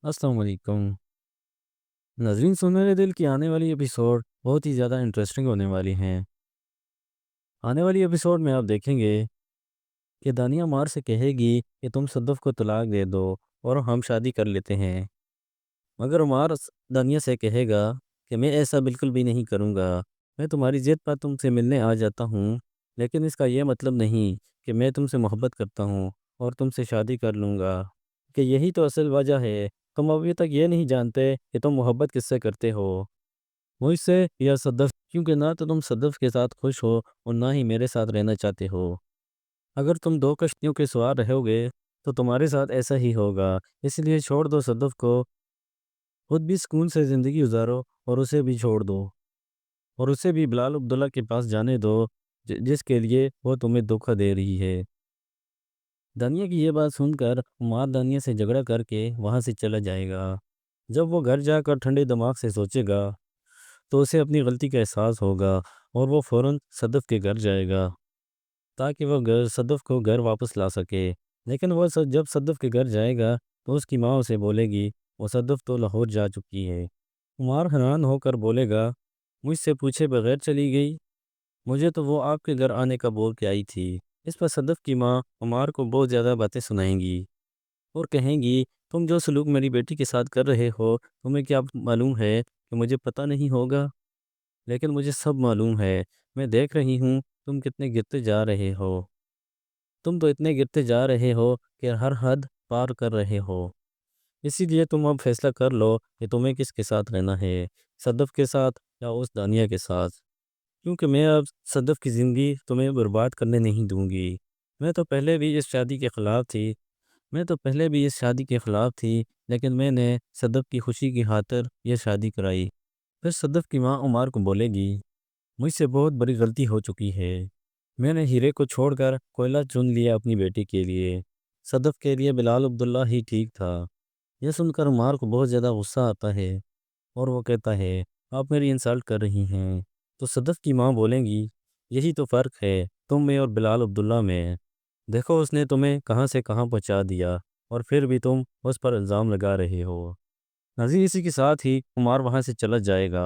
السلام علیکم ناظرین، سنہرے دل کی آنے والی ایپیسوڈ بہت ہی زیادہ انٹرسٹنگ ہونے والی ہیں۔ آنے والی ایپیسوڈ میں آپ دیکھیں گے کہ دانیہ مار سے کہے گی کہ تم صدف کو طلاق دے دو اور ہم شادی کر لیتے ہیں، مگر عمار دانیہ سے کہے گا کہ میں ایسا بالکل بھی نہیں کروں گا۔ میں تمہاری ضد پر تم سے ملنے آ جاتا ہوں، لیکن اس کا یہ مطلب نہیں کہ میں تم سے محبت کرتا ہوں اور تم سے شادی کر لوں گا، کہ یہی تو اصل وجہ ہے۔ تم ابھی تک یہ نہیں جانتے کہ تم محبت کس سے کرتے ہو، مجھ سے یا صدف، کیونکہ نہ تو تم صدف کے ساتھ خوش ہو اور نہ ہی میرے ساتھ رہنا چاہتے ہو۔ اگر تم دو کشتیوں کے سوار رہو گے تو تمہارے ساتھ ایسا ہی ہوگا، اس لیے چھوڑ دو صدف کو، خود بھی سکون سے زندگی گزارو اور اسے بھی چھوڑ دو، اور اسے بھی بلال عبداللہ کے پاس جانے دو جس کے لیے وہ تمہیں دھوکہ دے رہی ہے۔ دانیہ کی یہ بات سن کر عمار دانیہ سے جھگڑا کر کے وہاں سے چلا جائے گا۔ جب وہ گھر جا کر ٹھنڈے دماغ سے سوچے گا تو اسے اپنی غلطی کا احساس ہوگا، اور وہ فوراً صدف کے گھر جائے گا تاکہ وہ صدف کو گھر واپس لا سکے۔ لیکن وہ جب صدف کے گھر جائے گا تو اس کی ماں اسے بولے گی وہ صدف تو لاہور جا چکی ہے۔ عمار حیران ہو کر بولے گا مجھ سے پوچھے بغیر چلی گئی، مجھے تو وہ آپ کے گھر آنے کا بول کے آئی تھی۔ اس پر صدف کی ماں عمار کو بہت زیادہ باتیں سنائیں گی اور کہیں گی تم جو سلوک میری بیٹی کے ساتھ کر رہے ہو، تمہیں کیا معلوم ہے کہ مجھے پتہ نہیں ہوگا؟ لیکن مجھے سب معلوم ہے، میں دیکھ رہی ہوں تم کتنے گرتے جا رہے ہو، تم تو اتنے گرتے جا رہے ہو کہ ہر حد پار کر رہے ہو۔ اسی لیے تم اب فیصلہ کر لو کہ تمہیں کس کے ساتھ رہنا ہے، صدف کے ساتھ یا اس دانیہ کے ساتھ، کیونکہ میں اب صدف کی زندگی تمہیں برباد کرنے نہیں دوں گی۔ میں تو پہلے بھی اس شادی کے خلاف تھی، لیکن میں نے صدف کی خوشی کی خاطر یہ شادی کرائی۔ پھر صدف کی ماں عمار کو بولے گی مجھ سے بہت بڑی غلطی ہو چکی ہے، میں نے ہیرے کو چھوڑ کر کوئلہ چن لیا اپنی بیٹی کے لیے، صدف کے لیے بلال عبداللہ ہی ٹھیک تھا۔ یہ سن کر عمار کو بہت زیادہ غصہ آتا ہے اور وہ کہتا ہے آپ میری انسلٹ کر رہی ہیں۔ تو صدف کی ماں بولیں گی یہی تو فرق ہے تم میں اور بلال عبداللہ میں، دیکھو اس نے تمہیں کہاں سے کہاں پہنچا دیا اور پھر بھی تم اس پر الزام لگا رہے ہو۔ ناظرین، اسی کے ساتھ ہی عمار وہاں سے چلا جائے گا